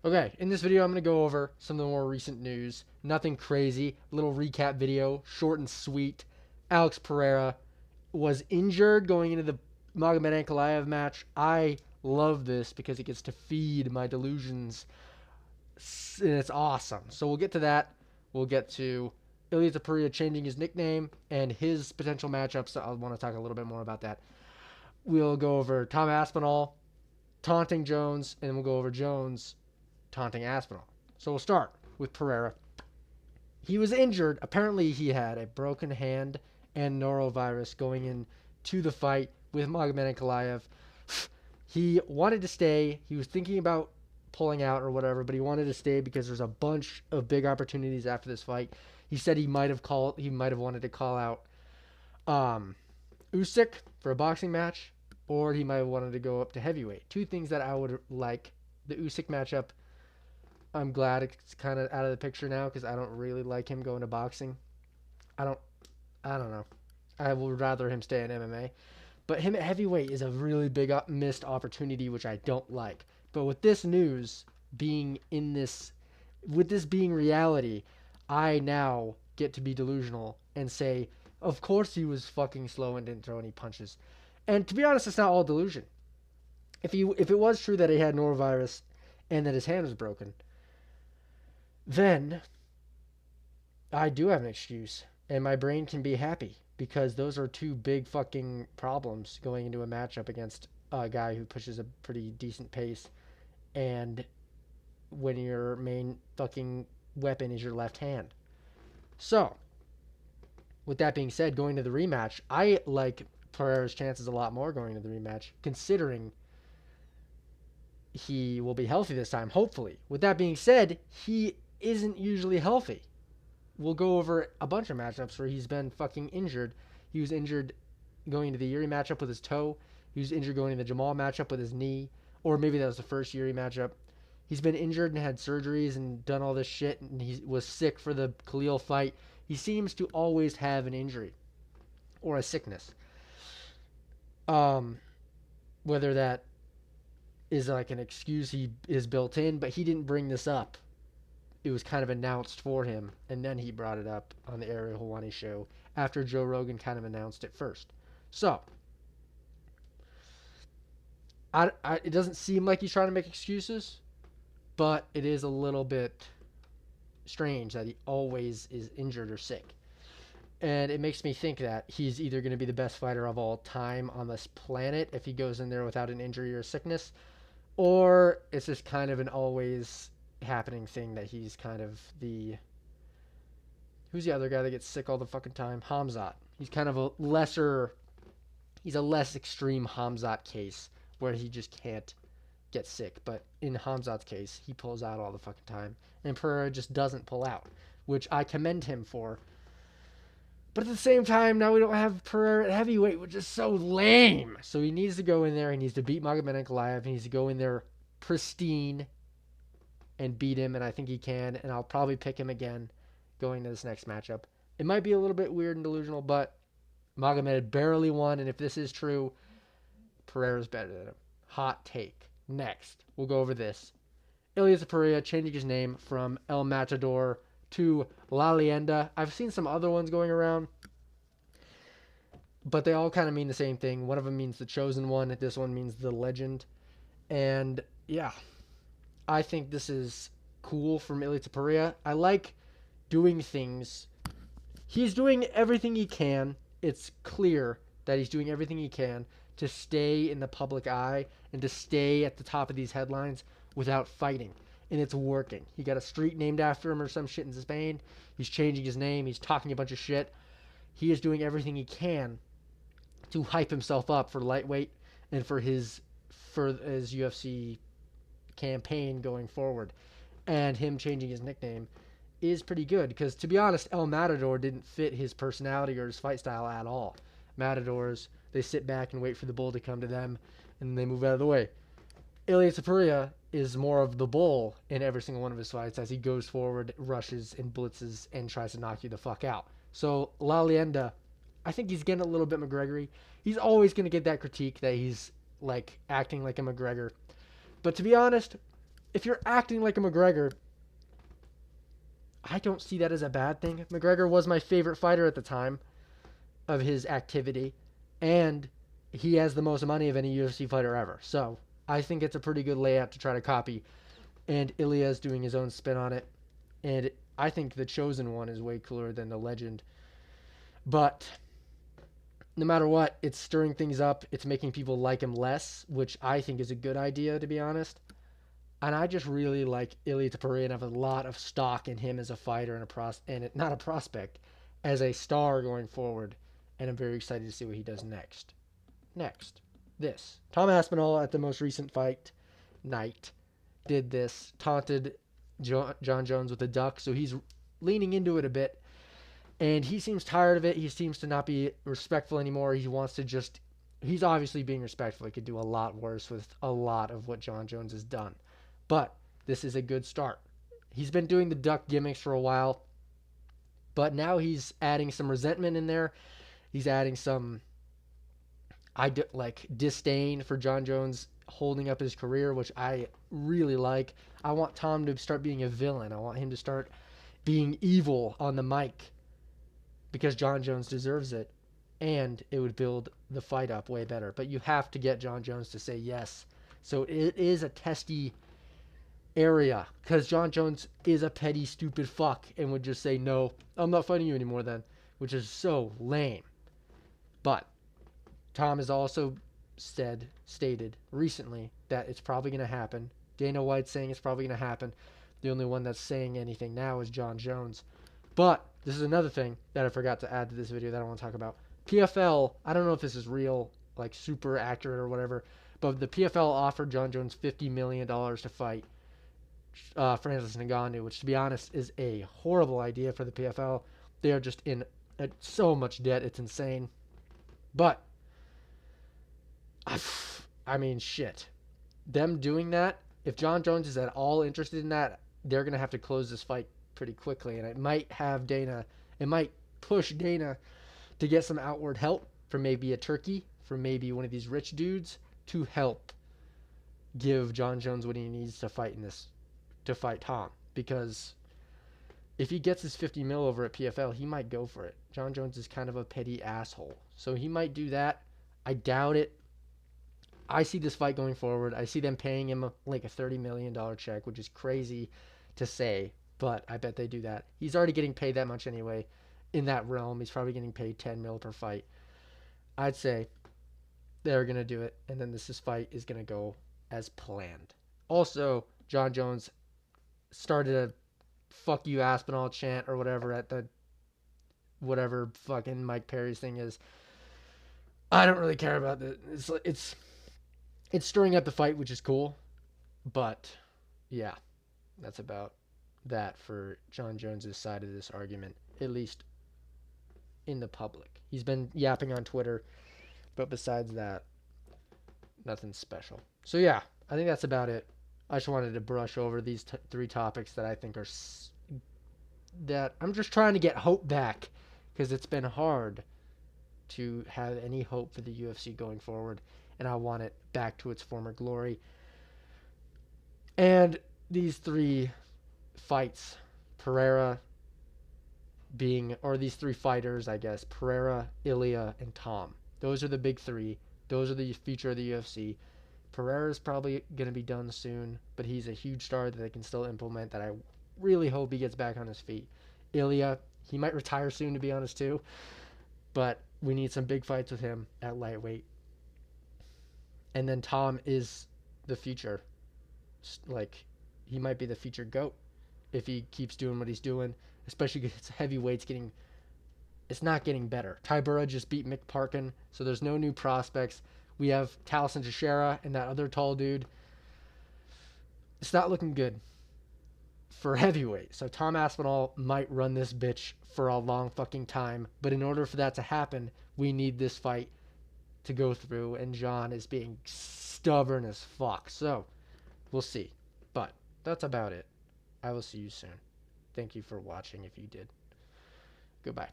Okay, in this video, I'm going to go over some of the more recent news. Nothing crazy. Little recap video, short and sweet. Alex Pereira was injured going into the Magomed Ankalaev match. I love this because it gets to feed my delusions, and it's awesome. So we'll get to that. We'll get to Ilia Topuria changing his nickname and his potential matchups. So I want to talk a little bit more about that. We'll go over Tom Aspinall taunting Jones, and then we'll go over Jones taunting Aspinall. So we'll start with Pereira. He was injured. Apparently, he had a broken hand and norovirus going into the fight with Magomed Ankalaev. He wanted to stay. He was thinking about pulling out or whatever, but he wanted to stay because there's a bunch of big opportunities after this fight. He said he might have wanted to call out Usyk for a boxing match, or he might have wanted to go up to heavyweight. Two things that I would like. The Usyk matchup, I'm glad it's kind of out of the picture now because I don't really like him going to boxing. I don't, I don't know. I would rather him stay in MMA. But him at heavyweight is a really big missed opportunity, which I don't like. But with this news being with this being reality, I now get to be delusional and say, of course he was fucking slow and didn't throw any punches. And to be honest, it's not all delusion. If it was true that he had norovirus and that his hand was broken, then I do have an excuse, and my brain can be happy because those are two big fucking problems going into a matchup against a guy who pushes a pretty decent pace, and when your main fucking weapon is your left hand. So, with that being said, going to the rematch, I like Pereira's chances a lot more going to the rematch, considering he will be healthy this time, hopefully. With that being said, he isn't usually healthy. We'll go over a bunch of matchups where he's been fucking injured. He was injured going to the Yuri matchup with his toe. He was injured going to the Jamal matchup with his knee. Or maybe that was the first Yuri matchup. He's been injured and had surgeries and done all this shit, and he was sick for the Khalil fight. He seems to always have an injury or a sickness. Whether that is like an excuse he is built in, but he didn't bring this up. It was kind of announced for him, and then he brought it up on the Ariel Helwani show after Joe Rogan kind of announced it first. So, it doesn't seem like he's trying to make excuses, but it is a little bit strange that he always is injured or sick. And it makes me think that he's either going to be the best fighter of all time on this planet if he goes in there without an injury or sickness, or it's just kind of an always happening thing that he's kind of who's the other guy that gets sick all the fucking time? Hamzat. He's kind of he's a less extreme Hamzat case where he just can't get sick. But in Hamzat's case, he pulls out all the fucking time. And Pereira just doesn't pull out, which I commend him for. But at the same time, now we don't have Pereira at heavyweight, which is so lame. So he needs to go in there. He needs to beat Magomed Ankalaev. He needs to go in there pristine and beat him, and I think he can. And I'll probably pick him again going to this next matchup. It might be a little bit weird and delusional, but Magomed barely won, and if this is true, Pereira's better than him. Hot take. Next, we'll go over this. Ilia Topuria changing his name from El Matador to La Leyenda. I've seen some other ones going around, but they all kind of mean the same thing. One of them means the chosen one. This one means the legend. And yeah, I think this is cool from Ilia Topuria. I like doing things. He's doing everything he can. It's clear that he's doing everything he can to stay in the public eye and to stay at the top of these headlines without fighting. And it's working. He got a street named after him or some shit in Spain. He's changing his name. He's talking a bunch of shit. He is doing everything he can to hype himself up for lightweight and for his UFC campaign going forward. And him changing his nickname is pretty good because, to be honest, El Matador didn't fit his personality or his fight style at all. Matadors, they sit back and wait for the bull to come to them, and they move out of the way. Ilia Topuria is more of the bull in every single one of his fights as he goes forward, rushes, and blitzes, and tries to knock you the fuck out. So, La Leyenda, I think he's getting a little bit McGregor-y. He's always going to get that critique that he's, like, acting like a McGregor. But to be honest, if you're acting like a McGregor, I don't see that as a bad thing. McGregor was my favorite fighter at the time of his activity, and he has the most money of any UFC fighter ever. So I think it's a pretty good layout to try to copy. And Ilia is doing his own spin on it. And I think the Chosen One is way cooler than the Legend. But no matter what, it's stirring things up. It's making people like him less, which I think is a good idea, to be honest. And I just really like Ilia Topuria and have a lot of stock in him as a fighter and not a prospect, as a star going forward. And I'm very excited to see what he does next. Next, this Tom Aspinall at the most recent fight night did this, taunted John Jones with a duck, so he's leaning into it a bit, and he seems tired of it. He seems to not be respectful anymore. He wants to just, he's obviously being respectful. He could do a lot worse with a lot of what John Jones has done, but this is a good start. He's been doing the duck gimmicks for a while, but now he's adding some resentment in there. He's adding some like disdain for John Jones holding up his career, which I really like. I want Tom to start being a villain. I want him to start being evil on the mic because John Jones deserves it, and it would build the fight up way better. But you have to get John Jones to say yes. So it is a testy area because John Jones is a petty, stupid fuck and would just say, no, I'm not fighting you anymore then, which is so lame. But Tom has also stated recently that it's probably going to happen. Dana White's saying it's probably going to happen. The only one that's saying anything now is John Jones. But this is another thing that I forgot to add to this video that I want to talk about. PFL, I don't know if this is real, like super accurate or whatever, but the PFL offered John Jones $50 million to fight Francis Ngannou, which to be honest is a horrible idea for the PFL. They are just in so much debt. It's insane. But I mean, shit. Them doing that, if John Jones is at all interested in that, they're going to have to close this fight pretty quickly. And it might push Dana to get some outward help from maybe a Turkey, from maybe one of these rich dudes to help give John Jones what he needs to fight Tom. Because if he gets his 50 mil over at PFL, he might go for it. John Jones is kind of a petty asshole. So he might do that. I doubt it. I see this fight going forward. I see them paying him like a $30 million check, which is crazy to say, but I bet they do that. He's already getting paid that much anyway. In that realm, he's probably getting paid 10 mil per fight. I'd say they're going to do it, and then this fight is going to go as planned. Also, John Jones started a fuck you Aspinall chant or whatever at the whatever fucking Mike Perry's thing is. I don't really care about it. It's stirring up the fight, which is cool. But yeah, that's about that for John Jones's side of this argument, at least in the public. He's been yapping on Twitter, but besides that, nothing special. So yeah, I think that's about it. I just wanted to brush over these three topics that I think are that I'm just trying to get hope back because it's been hard to have any hope for the UFC going forward, and I want it back to its former glory. And these three fights, these three fighters, I guess, Pereira, Ilia, and Tom. Those are the big three. Those are the future of the UFC. Pereira's probably going to be done soon, but he's a huge star that they can still implement that I really hope he gets back on his feet. Ilia, he might retire soon, to be honest, too. But we need some big fights with him at lightweight. And then Tom is the future. Like, he might be the future GOAT if he keeps doing what he's doing, especially because heavyweight's it's not getting better. Tybura just beat Mick Parkin, so there's no new prospects. We have Taliesin Teixeira and that other tall dude. It's not looking good for heavyweight. So Tom Aspinall might run this bitch for a long fucking time. But in order for that to happen, we need this fight to go through. And John is being stubborn as fuck. So we'll see. But that's about it. I will see you soon. Thank you for watching if you did. Goodbye.